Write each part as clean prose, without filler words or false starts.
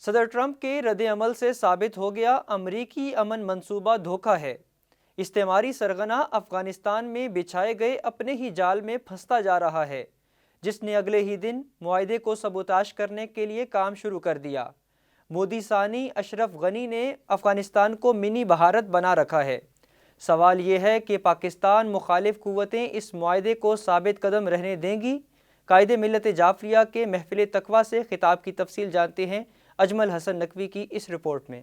صدر ٹرمپ کے رد عمل سے ثابت ہو گیا امریکی امن منصوبہ دھوکہ ہے۔ استعماری سرغنہ افغانستان میں بچھائے گئے اپنے ہی جال میں پھنستا جا رہا ہے، جس نے اگلے ہی دن معاہدے کو سبوتاژ کرنے کے لیے کام شروع کر دیا۔ مودی ثانی اشرف غنی نے افغانستان کو منی بھارت بنا رکھا ہے۔ سوال یہ ہے کہ پاکستان مخالف قوتیں اس معاہدے کو ثابت قدم رہنے دیں گی؟ قائد ملت جعفریہ کے محفل تقویٰ سے خطاب کی تفصیل جانتے ہیں اجمل حسن نقوی کی اس رپورٹ میں۔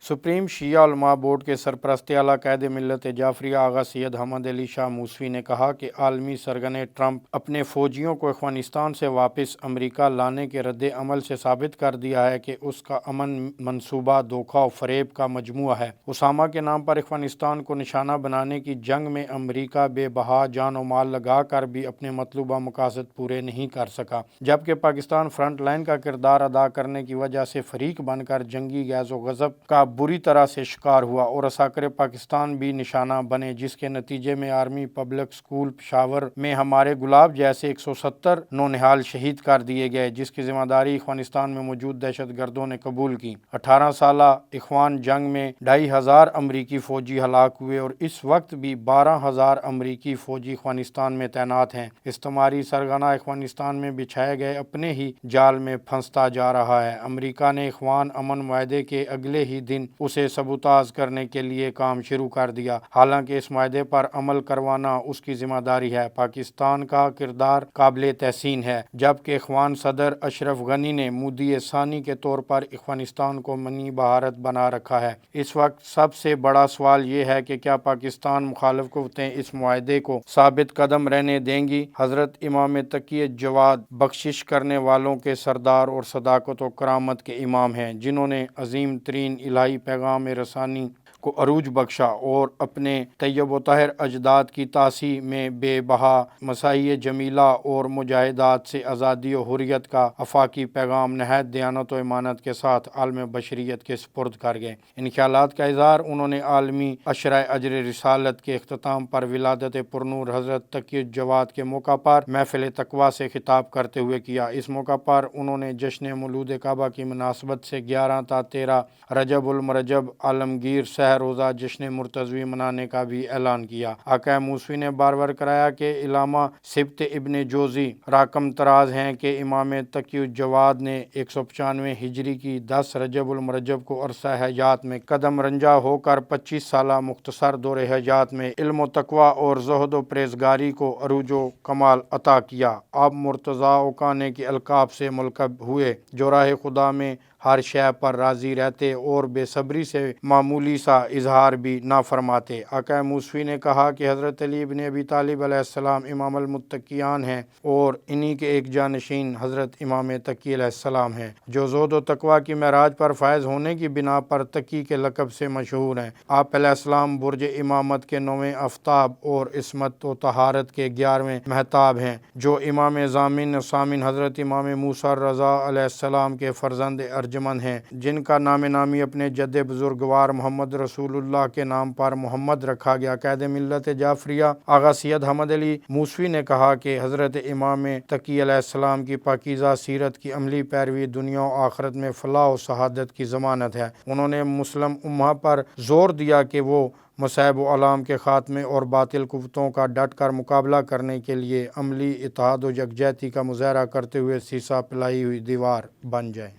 سپریم شیعہ علماء بورڈ کے سرپرست اعلیٰ قائد ملت جعفریہ آغا سید حمد علی شاہ موسوی نے کہا کہ عالمی سرگنے ٹرمپ اپنے فوجیوں کو افغانستان سے واپس امریکہ لانے کے رد عمل سے ثابت کر دیا ہے کہ اس کا امن منصوبہ دھوکہ و فریب کا مجموعہ ہے۔ اسامہ کے نام پر افغانستان کو نشانہ بنانے کی جنگ میں امریکہ بے بہا جان و مال لگا کر بھی اپنے مطلوبہ مقاصد پورے نہیں کر سکا، جبکہ پاکستان فرنٹ لائن کا کردار ادا کرنے کی وجہ سے فریق بن کر جنگی غیظ و غضب کا بری طرح سے شکار ہوا اور عساکر پاکستان بھی نشانہ بنے، جس کے نتیجے میں آرمی پبلک سکول پشاور میں ہمارے گلاب جیسے 170 نونہال شہید کر دیے گئے، جس کی ذمہ داری افغانستان میں موجود دہشت گردوں نے قبول کی۔ 18 سالہ اخوان جنگ میں 2500 امریکی فوجی ہلاک ہوئے اور اس وقت بھی 12,000 امریکی فوجی افغانستان میں تعینات ہیں۔ استعماری سرغنہ افغانستان میں بچھائے گئے اپنے ہی جال میں پھنستا جا رہا ہے۔ امریکہ نے اخوان امن معاہدے کے اگلے ہی دن اسے سبوتاژ کرنے کے لیے کام شروع کر دیا، حالانکہ اس معاہدے پر عمل کروانا اس کی ذمہ داری ہے۔ پاکستان کا کردار قابل تحسین ہے، جبکہ اخوان صدر اشرف غنی نے مودی ثانی کے طور پر افغانستان کو منی بھارت بنا رکھا ہے۔ اس وقت سب سے بڑا سوال یہ ہے کہ کیا پاکستان مخالف قوتیں اس معاہدے کو ثابت قدم رہنے دیں گی؟ حضرت امام تقی جواد بخشش کرنے والوں کے سردار اور صداقت و کرامت کے امام ہیں، جنہوں نے عظیم ترین الہی پیغام رسانی کو عروج بخشا اور اپنے طیب و طاہر اجداد کی تاسیح میں بے بہا مساعی جمیلہ اور مجاہدات سے آزادی و حریت کا آفاقی پیغام نہایت دیانت و امانت کے ساتھ عالم بشریت کے سپرد کر گئے۔ ان خیالات کا اظہار انہوں نے عالمی عشرہ اجر رسالت کے اختتام پر ولادت پرنور حضرت تقی الجواد کے موقع پر محفل تقویٰ سے خطاب کرتے ہوئے کیا۔ اس موقع پر انہوں نے جشن مولود کعبہ کی مناسبت سے 11 تا 13 رجب المرجب عالمگیر سہ روزہ جشن مرتضوی منانے کا بھی اعلان کیا۔ آقا موسوی نے بار بار کرایا کہ علامہ سبت ابن جوزی راکم تراز ہیں کہ امام تقی الجواد نے 195 ہجری کی 10 رجب المرجب کو عرصہ حیات میں قدم رنجا ہو کر 25 سالہ مختصر دور حیات میں علم و تقویٰ اور زہد و پرہیزگاری کو عروج و کمال عطا کیا۔ آپ مرتضیٰ اوکانے کے القاب سے ملقب ہوئے، جو راہ خدا میں ہر شے پر راضی رہتے اور بے صبری سے معمولی سا اظہار بھی نہ فرماتے۔ آقا موسوی نے کہا کہ حضرت علی ابن ابی طالب علیہ السلام امام المتقیان ہیں اور انہی کے ایک جانشین حضرت امام تقی علیہ السلام ہیں، جو زہد و تقویٰ کی معراج پر فائز ہونے کی بنا پر تقی کے لقب سے مشہور ہیں۔ آپ علیہ السلام برج امامت کے 9ویں آفتاب اور عصمت و طہارت کے 11ویں مہتاب ہیں، جو امام ضامن سامن حضرت امام موسیٰ رضا علیہ السلام کے فرزند ارجمند ہیں، جن کا نام نامی اپنے جد بزرگوار محمد رسول اللہ کے نام پر محمد رکھا گیا۔ قائد ملت جعفریہ آغا سید حمد علی موسوی نے کہا کہ حضرت امام تقی علیہ السلام کی پاکیزہ سیرت کی عملی پیروی دنیا و آخرت میں فلاح و سعادت کی ضمانت ہے۔ انہوں نے مسلم امہ پر زور دیا کہ وہ مصائب و آلام کے خاتمے اور باطل قوتوں کا ڈٹ کر مقابلہ کرنے کے لیے عملی اتحاد و یکجہتی کا مظاہرہ کرتے ہوئے سیسہ پلائی ہوئی دیوار بن جائیں۔